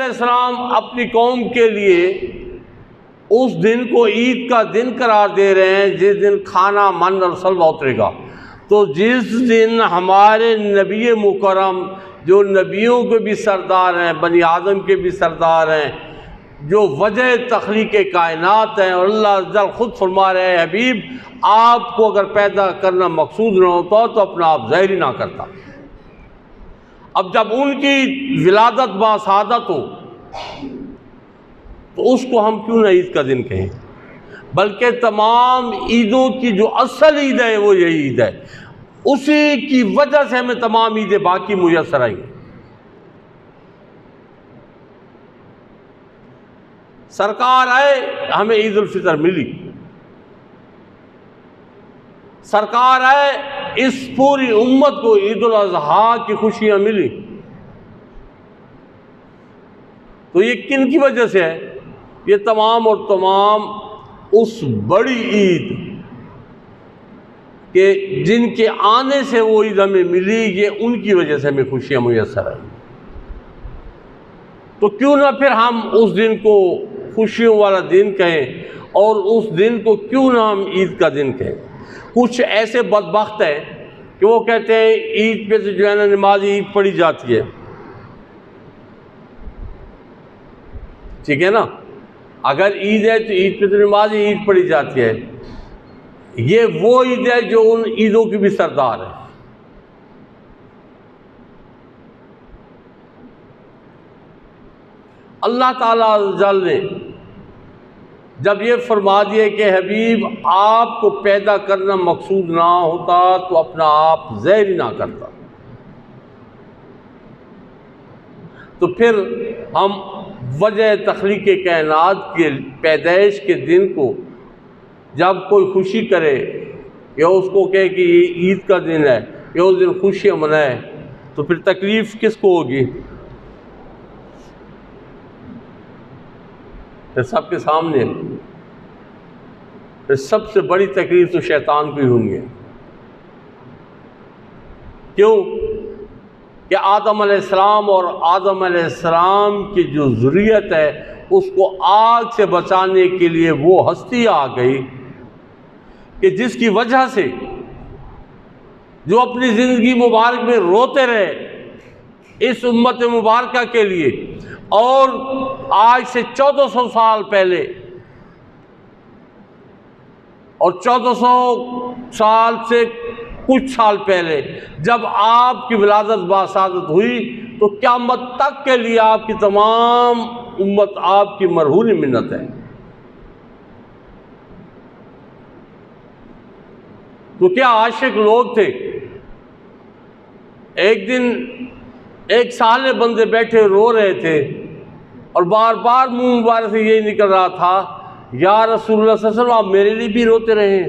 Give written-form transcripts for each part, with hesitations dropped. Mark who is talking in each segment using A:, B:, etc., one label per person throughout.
A: अलैहिस्सलाम अपनी कौम के लिए उस दिन को ईद का दिन करार दे रहे हैं जिस दिन खाना मन और सल्वा उतरेगा। तो जिस दिन हमारे नबी मुकरम जो नबियों के भी सरदार हैं, बनी आदम के भी सरदार हैं, जो वजह तख्लीक कायनात हैं, और अल्लाह अज़्ज़ल ख़ुद फरमा रहे हैं हबीब आपको अगर पैदा करना मकसूद न होता तो अपना आप ज़ाहिर ना करता। अब जब उनकी विलादत बासादत हो तो उसको हम क्यों ना ईद का दिन कहें, बल्कि तमाम ईदों की जो असल ईद है वो यही ईद है, उसी की वजह से हमें तमाम ईदें बाकी मुयस्सर आई। सरकार आए हमें ईद उल फितर मिली, सरकार आए इस पूरी उम्मत को ईद उल अज़हा की खुशियां मिली। तो ये किन की वजह से है? ये तमाम और तमाम उस बड़ी ईद के जिनके आने से वो ईद हमें मिली, ये उनकी वजह से हमें खुशियां मुयस्सर आई। तो क्यों ना फिर हम उस दिन को खुशियों वाला दिन कहें और उस दिन को क्यों ना हम ईद का दिन कहें। कुछ ऐसे बदबख्त हैं कि वो कहते हैं ईद पे तो जो है ना नमाज ईद पढ़ी जाती है, ठीक है ना, अगर ईद है तो ईद पे तो नमाज ईद पढ़ी जाती है। ये वो ईद है जो उन ईदों की भी सरदार है। अल्लाह ताला अज़्ज़ल ने जब ये फरमा दिया कि हबीब आपको पैदा करना मकसूद ना होता तो अपना आप ज़ाहिर ना करता, तो फिर हम वजह तख्लीक कायनात के पैदाइश के दिन को जब कोई खुशी करे या उसको कहे कि ये ईद का दिन है या उस दिन खुशियाँ मनाए, तो फिर तकलीफ़ किसको होगी? फिर सबके सामने फिर सबसे बड़ी तकलीफ तो शैतान को ही होंगी। क्यों कि आदम अलैहिस्सलाम और आदम अलैहिस्सलाम की जो ज़ुर्रियत है उसको आग से बचाने के लिए वो हस्ती आ गई कि जिसकी वजह से जो अपनी ज़िंदगी मुबारक में रोते रहे इस उम्मत मुबारका के लिए, और आज से 1400 साल पहले और 1400 साल से कुछ साल पहले जब आपकी विलादत बासादत हुई तो क़यामत तक के लिए आपकी तमाम उम्मत आपकी मरहूनी मिन्नत है। तो क्या आशिक लोग थे। एक दिन एक साले बंदे बैठे रो रहे थे और बार बार मुंह मुबारक से यही निकल रहा था, या रसूलुल्लाह सल्लल्लाहु अलैहि वसल्लम आप मेरे लिए भी रोते रहे।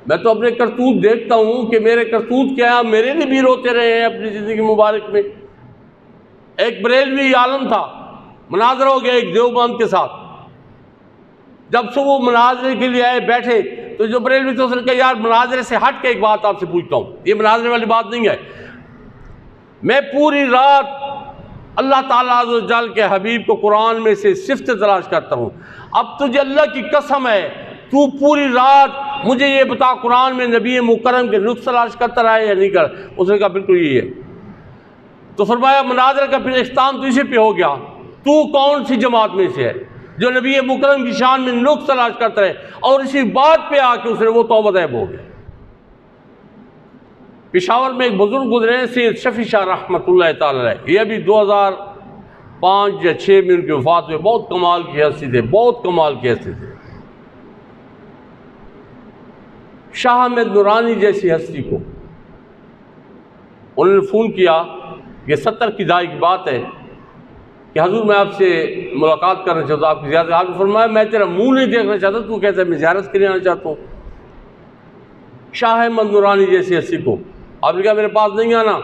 A: मैं तो अपने करतूत देखता हूँ कि मेरे करतूत क्या है, मेरे लिए भी रोते रहे हैं अपनी ज़िंदगी मुबारक में। एक बरेलवी आलम था, मुनाजरा हो गया एक देवबंद के साथ। जब से वो मुनाजरे के लिए आए बैठे तो जो बरेलवी थे उसने कहा यार मुनाजरे से हट के एक बात आपसे पूछता हूँ, ये मुनाजरे वाली बात नहीं है। मैं पूरी रात अल्लाह ताला अज़्ज़ व जल के हबीब को कुरान में से सिफ़त तलाश करता हूँ, अब तुझे अल्लाह की कसम है तू पूरी रात मुझे ये बता कुरान में नबी मुकर्रम के नुक्स तलाश करता रहा है या नहीं कर। उसने कहा बिल्कुल यही है। तो फरमाया मुनाजरे का फिर इख्तिताम तो इसी पे हो गया, तू कौन सी जमात में से है जो नबी मुकर्रम की शान में नुक्स तलाश करता रहे, और इसी बात पे आके उसने वो तौबा तैब हो गया। पेशावर में एक बुजुर्ग गुजरे सैयद शफी शाह रहमतुल्लाह तआला अलैह, ये अभी 2005 या 6 में उनकी वफ़ात हुई। बहुत कमाल की हस्ती थे, बहुत कमाल की हस्ती थे। शाह अहमद नूरानी जैसी हस्ती को उन्होंने फ़ोन किया, ये 70 की दाई की बात है कि हजूर मैं आपसे मुलाकात करना चाहता हूँ, आपकी ज़ियारत। आपने फरमाया मैं तेरा मुँह नहीं देखना चाहता, तू कहता है मैं ज़ियारत के लिए आना चाहता हूँ। शाह अहमद नूरानी जैसी हस्ती को आपने कहा मेरे पास नहीं आना,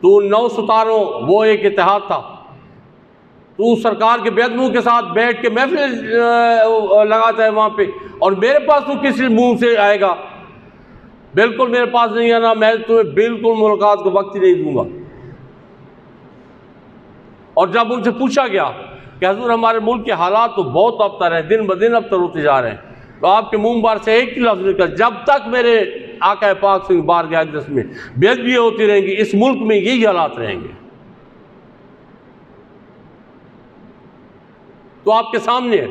A: तू 9 सितारों वो एक इत्तेहाद था, तू सरकार के बेदमू के साथ बैठ के महफिल लगाता है वहाँ पे, और मेरे पास तू किस मुंह से आएगा। बिल्कुल मेरे पास नहीं आना, मैं तुम्हें बिल्कुल मुलाकात का वक्त ही नहीं दूंगा। और जब उनसे पूछा गया कि हजूर हमारे मुल्क के हालात तो बहुत अबतर हैं, दिन ब दिन अबतर होते जा रहे हैं, तो आपके मुंह बार से एक ही लफ्ज़ निकला, जब तक मेरे आका पाक सिंह बारगाह अक़दस में बेअदबी होती रहेंगी, इस मुल्क में यही हालात रहेंगे। तो आपके सामने है।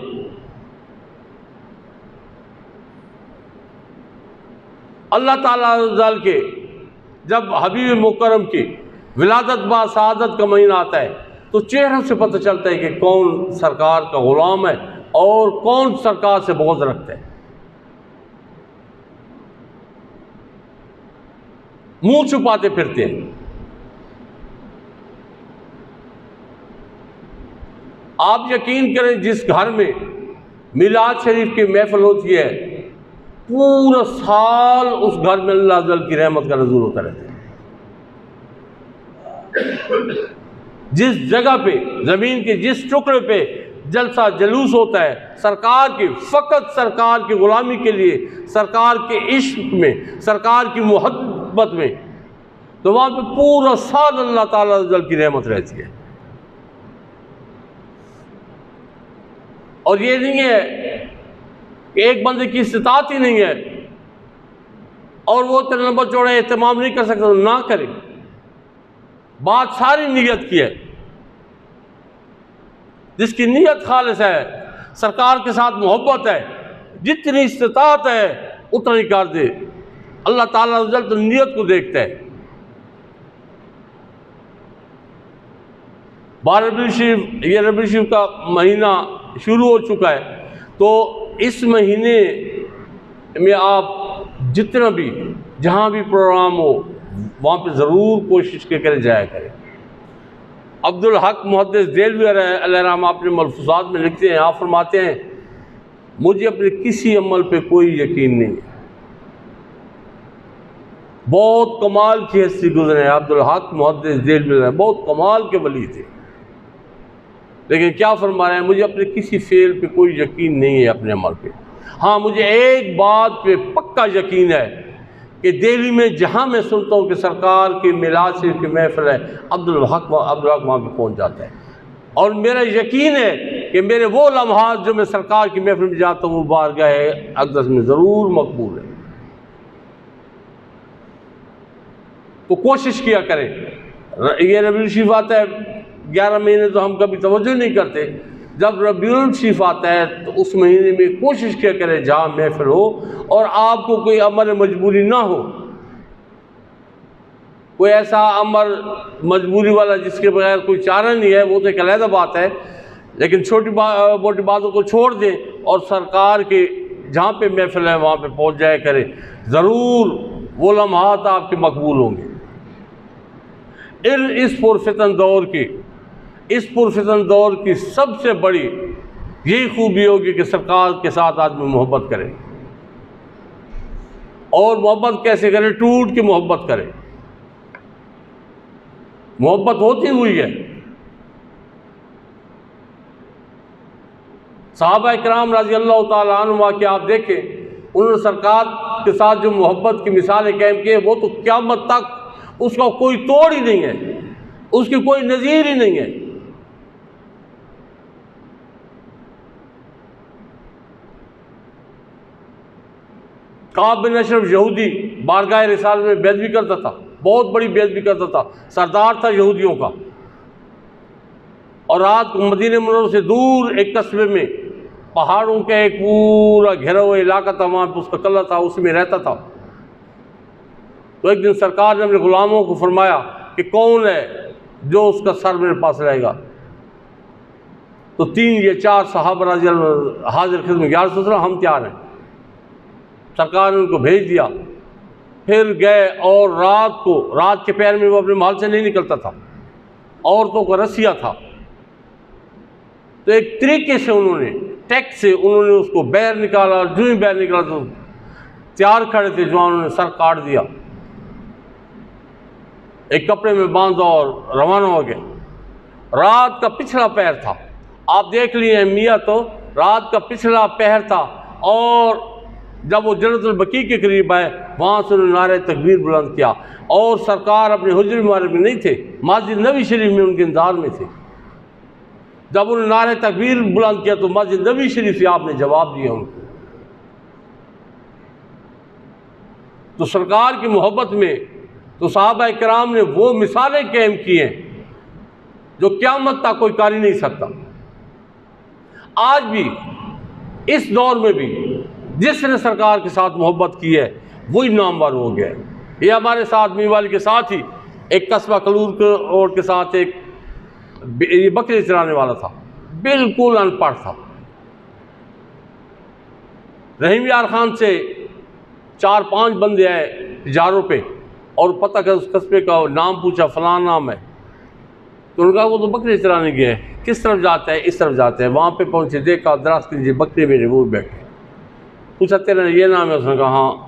A: अल्लाह ताला के जब हबीब मुकर्रम की विलादत बा शहादत का महीना आता है तो चेहरों से पता चलता है कि कौन सरकार का गुलाम है और कौन सरकार से बुग़्ज़ रखता है। मुंह छुपाते फिरते हैं। आप यकीन करें, जिस घर में मिलाद शरीफ की महफिल होती है पूरा साल उस घर में अल्लाह जल की रहमत का नज़ूर होता रहता है। जिस जगह पे, ज़मीन के जिस टुकड़े पे जलसा जलूस होता है सरकार की, फ़कत सरकार की ग़ुलामी के लिए, सरकार के इश्क में, सरकार की मोहब्बत में, तो वहाँ पे पूरा साल अल्लाह ताला जल की रहमत रहती है। और ये नहीं है कि एक बंदे की इस्तिताअत ही नहीं है और वो तेरे नंबर चौड़ा एहतमाम नहीं कर सकता, ना करे। बात सारी नियत की है। जिसकी नीयत खालिस है, सरकार के साथ मोहब्बत है, जितनी इस्तिताअत है उतना ही कर दे। अल्लाह ताला तो नीयत को देखता है। 12 रबीउल शरीफ, ये रबीउल शरीफ का महीना शुरू हो चुका है, तो इस महीने में आप जितना भी जहाँ भी प्रोग्राम हो वहाँ पे ज़रूर कोशिश के करे जाया करें। अब्दुल हक मुहद्दिस देलवी अलैहिर्रहमा अपने मलफूज़ात में लिखते हैं, आप फरमाते हैं, मुझे अपने किसी अमल पे कोई यकीन नहीं है। बहुत कमाल की हस्ती गुजरे हैं अब्दुल हक मुहद्दिस देलवी, बहुत कमाल के वली थे, लेकिन क्या फरमा रहे हैं, मुझे अपने किसी फेल पे कोई यकीन नहीं है अपने अमल पे। हाँ, मुझे एक बात पे पक्का यकीन है कि दिल्ली में जहाँ मैं सुनता हूँ कि सरकार की मिलाद शरीफ की महफिल है, अब्दुल हक वहाँ पे पहुँच जाता है। और मेरा यकीन है कि मेरे वो लम्हात जो मैं सरकार की महफिल में जाता हूँ बारगाह अक़दस में ज़रूर मकबूल है। तो कोशिश किया करें। ये रबीउल शरीफ आता है 11 महीने तो हम कभी तवज्जो नहीं करते, जब रबीउल शरीफ आता है तो उस महीने में कोशिश किया करें जहाँ महफिल हो और आपको कोई अमर मजबूरी ना हो, कोई ऐसा अमर मजबूरी वाला जिसके बगैर कोई चारा नहीं है, वो तो एक अलग बात है, लेकिन छोटी मोटी बातों को छोड़ दें और सरकार के जहाँ पे महफिल है वहाँ पे पहुँच जाया करें। ज़रूर वो लम्हात आपके मकबूल होंगे। इस पुरफितन दौर की सबसे बड़ी यही खूबी होगी कि सरकार के साथ आदमी मोहब्बत करे। और मोहब्बत कैसे करे? टूट के मोहब्बत करे। मोहब्बत होती हुई है। सहाबा इकराम रज़ी अल्लाह ताला अन्हुम के आप देखें, उन्होंने सरकार के साथ जो मोहब्बत की मिसालें कायम की है, वो तो क़यामत तक उसका कोई तोड़ ही नहीं है, उसकी कोई नज़ीर ही नहीं है। काब बिन अशरफ यहूदी बारगाह रिसाल में बेअदबी करता था, बहुत बड़ी बेअदबी करता था, सरदार था यहूदियों का। और रात को मदीने मुनव्वरा से दूर एक कस्बे में पहाड़ों का एक पूरा घिरा हुआ इलाका था, वहाँ पर उसका कल्ला था, उसमें रहता था। तो एक दिन सरकार ने अपने गुलामों को फरमाया कि कौन है जो उसका सर मेरे पास रहेगा। तो 3 या 4 सहाबा रज़ी अल्लाह हाजिर खिदमत, या रसूल अल्लाह हम तैयार हैं। सरकार ने उनको भेज दिया। फिर गए और रात के पैर में वो अपने महल से नहीं निकलता था, औरतों का रसिया था। तो एक तरीके से उन्होंने टैक से उन्होंने उसको बैर निकाला, जो ही बैर निकाला तो तैयार खड़े थे जवानों ने सर काट दिया, एक कपड़े में बांधा और रवाना हो गए। रात का पिछला पैर था, आप देख लिए मियाँ, तो रात का पिछला पहर था और जब वो जन्नतुल बकी के करीब आए, वहाँ से उन्होंने नारे तकबीर बुलंद किया, और सरकार अपने हुजरे मुबारक में नहीं थे, मस्जिद नबी शरीफ में उनके इंतजार में थे। जब उन्होंने नारे तकबीर बुलंद किया तो मस्जिद नबी शरीफ से आपने जवाब दिया उनको। तो सरकार की मोहब्बत में तो सहाबा किराम ने वो मिसालें कायम की हैं जो क़यामत तक कोई कर ही नहीं सकता। आज भी इस दौर में भी जिसने सरकार के साथ मोहब्बत की है वही नामवर हो गया है। ये हमारे साथ मीवाली के साथ ही एक कस्बा कलूर रोड के साथ एक बकरी चराने वाला था, बिल्कुल अनपढ़ था। रहीम यार खान से 4-5 बंदे आए इजारों पे और पता कर उस कस्बे का नाम पूछा, फलाना नाम है। तो उन्होंने कहा वो तो बकरी चराने गया है। किस तरफ जाता है? इस तरफ जाते हैं। वहाँ पे पहुँचे, देखा दराज कीजिए बकरी मेरे वो बैठे। पूछा तेरा ये नाम है? उसने कहा हाँ।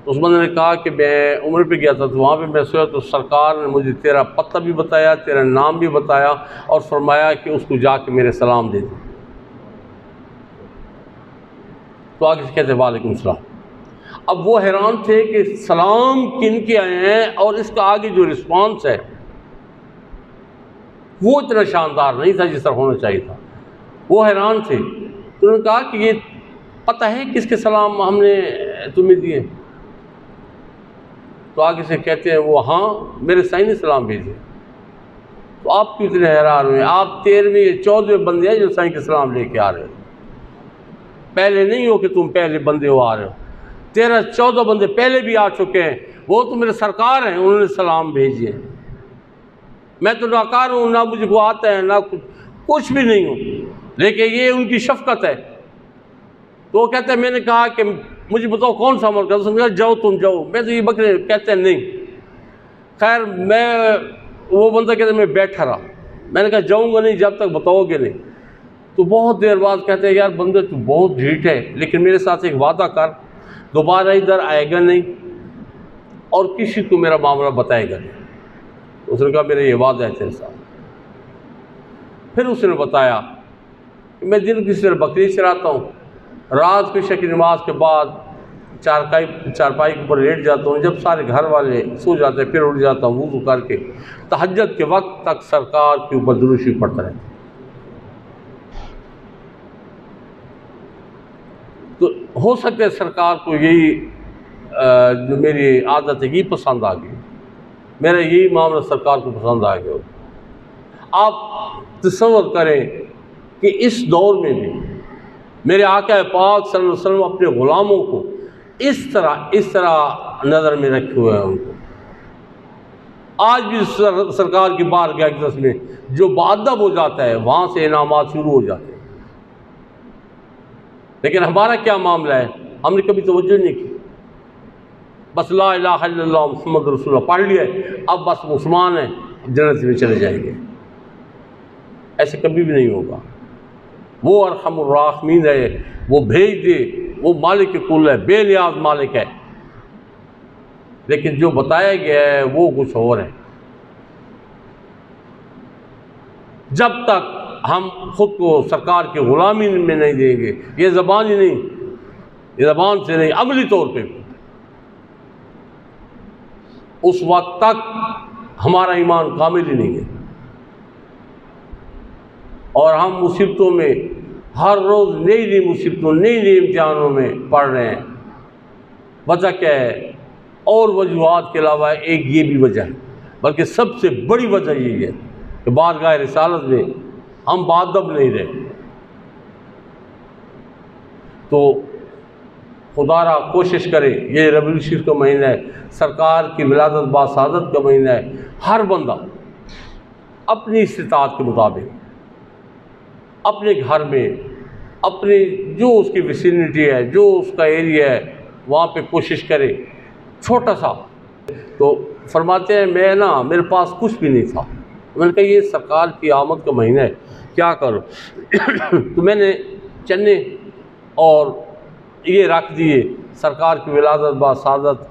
A: उस बंदे ने कहा कि मैं उम्र पे गया था तो वहाँ पे मैं सोया तो सरकार ने मुझे तेरा पता भी बताया, तेरा नाम भी बताया और फरमाया कि उसको जाके मेरे सलाम दे दे। तो आगे से कहते वालेकुम सलाम। अब वो हैरान थे कि सलाम किन के आए हैं और इसका आगे जो रिस्पांस है वो इतना शानदार नहीं था जिस तरह होना चाहिए था। वो हैरान थे। तो उन्होंने कहा कि ये पता है किसके सलाम हमने तुम्हें दिए? तो आगे से कहते हैं वो हाँ मेरे साईं ने सलाम भेजे। तो आप क्यों इतने हैरान हुए? आप 13वें 14वें बंदे हैं जो साईं के सलाम लेके आ रहे हो। पहले नहीं हो कि तुम पहले बंदे हो आ रहे हो, 13-14 बंदे पहले भी आ चुके हैं। वो तो मेरे सरकार हैं, उन्होंने सलाम भेजे। मैं तो नाकार हूँ, ना मुझे को आता है, ना कुछ भी नहीं हूँ, लेकिन ये उनकी शफकत है। तो वो कहते हैं मैंने कहा कि मुझे बताओ कौन सा अमल कर? समझा जाओ तुम जाओ, मैं तो ये बकरे। कहते हैं नहीं। खैर मैं वो बंदा कहते मैं बैठा रहा। मैंने कहा जाऊँगा नहीं जब तक बताओगे नहीं। तो बहुत देर बाद कहते हैं यार बंदे तू बहुत ढीठ है, लेकिन मेरे साथ एक वादा कर, दोबारा इधर आएगा नहीं और किसी को मेरा मामला बताएगा नहीं। उसने कहा मेरा ये वादा है तेरे साथ। फिर उसने बताया कि मैं दिन किसी तरह बकरी चराता हूँ, रात की शक नमाज के बाद चारपाई के ऊपर लेट जाता हूँ। जब सारे घर वाले सो जाते हैं फिर उठ जाता हूँ वुज़ू करके, तहज्जुद के वक्त तक सरकार के ऊपर दुरूद शरीफ पढ़ता रहता। तो हो सकता है सरकार को यही जो मेरी आदत है ये पसंद आ गई, मेरा यही मामला सरकार को पसंद आ गया। आप तसव्वुर करें कि इस दौर में भी मेरे आका पाक सल्लल्लाहु अलैहि वसल्लम अपने ग़ुलामों को इस तरह नज़र में रखे हुए हैं। उनको आज भी सरकार की बारगाह में जो बादब हो जाता है वहाँ से इनामात शुरू हो जाते हैं। लेकिन हमारा क्या मामला है? हमने कभी तवज्जो नहीं की। बस ला इलाहा इल्लल्लाह मुहम्मद रसूलुल्लाह पढ़ लिया, अब बस मुसलमान हैं, जन्नत में चले जाएंगे। ऐसे कभी भी नहीं होगा। वो अरहमुर राहिमीन है, वो भेज दे, वो मालिक कुल है, बेनियाज मालिक है। लेकिन जो बताया गया है वो कुछ और है। जब तक हम खुद को सरकार की ग़ुलामी में नहीं देंगे, ये ज़बान ही नहीं, ये ज़बान से नहीं, अमली तौर पे, उस वक्त तक हमारा ईमान कामिल ही नहीं है। और हम मुसीबतों में हर रोज़ नई नई मुसीबतों, नई नई इम्तिहानों में पढ़ रहे हैं। वजह क्या है? और वजूहात के अलावा एक ये भी वजह है, बल्कि सबसे बड़ी वजह यही है कि बारगाह रिसालत में हम बादब नहीं रहे। तो खुदारा कोशिश करें, ये रबीउल शरीफ का महीना है, सरकार की विलादत बासादत का महीना है। हर बंदा अपनी इस्तिताअत के मुताबिक अपने घर में, अपनी जो उसकी विसिनिटी है, जो उसका एरिया है, वहाँ पे कोशिश करे छोटा सा। तो फरमाते हैं मैं ना, मेरे पास कुछ भी नहीं था। मैंने कहा ये सरकार की आमद का महीना है, क्या करो? तो मैंने चने और ये रख दिए, सरकार की विलादत बासादत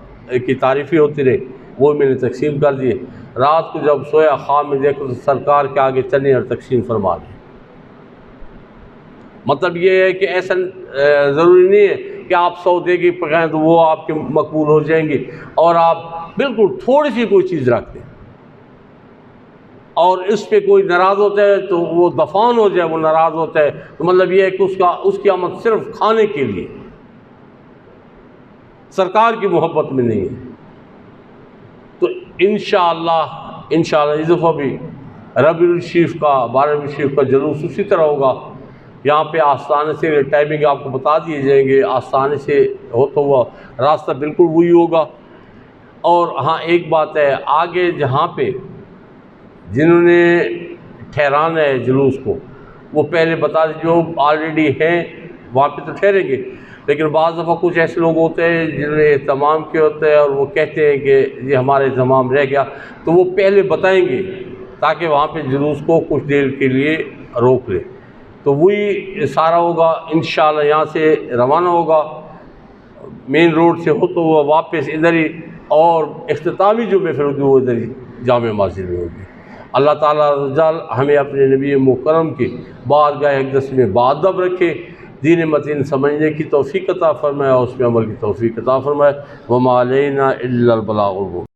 A: की तारीफ़ी होती रही, वो मैंने तकसीम कर दिए। रात को जब सोया ख्वाब में देखो तो सरकार के आगे चने और तकसीम फरमा दी। मतलब ये है कि ऐसा ज़रूरी नहीं है कि आप 100 देगी पकाएँ तो वो आपके मकबूल हो जाएंगी, और आप बिल्कुल थोड़ी सी कोई चीज़ रख दें और इस पे कोई नाराज़ होता है तो वो दफान हो जाए, वो नाराज़ होता है तो मतलब ये है कि उसकी आमद सिर्फ खाने के लिए, सरकार की मोहब्बत में नहीं है। तो इंशाअल्लाह इस दफ़ा भी रबीउल शरीफ का 12वीं शरीफ का जुलूस उसी तरह होगा। यहाँ पे आस्थाने से टाइमिंग आपको बता दिए जाएंगे, आस्थाने से होता हुआ रास्ता बिल्कुल वही होगा। और हाँ, एक बात है, आगे जहाँ पे जिन्होंने ठहराना है जुलूस को वो पहले बता दें, जो ऑलरेडी हैं वहाँ पे तो ठहरेंगे, लेकिन बाज़ दफ़ा कुछ ऐसे लोग होते हैं जिन्होंने एहतमाम किया होता है और वो कहते हैं कि ये हमारा एहतमाम रह गया, तो वो पहले बताएंगे ताकि वहाँ पे जुलूस को कुछ देर के लिए रोक ले। तो वही सारा होगा इंशाअल्लाह। यहाँ से रवाना होगा मेन रोड से होता हुआ वापस इधर ही, और इख्तितामी जो महफिल होगी वो इधर ही जामे मस्जिद में होगी। अल्लाह ताला रज़ाल हमें अपने नबी मुकरम की बारगाह अक़दस में बाअदब रखे, दीन मतीन समझने की तौफ़ीक़ अता फ़रमाए और उसमें अमल की तौफ़ीक़ अता फ़रमाए। वमा अलैना इल्लल बलागुल मुबीन।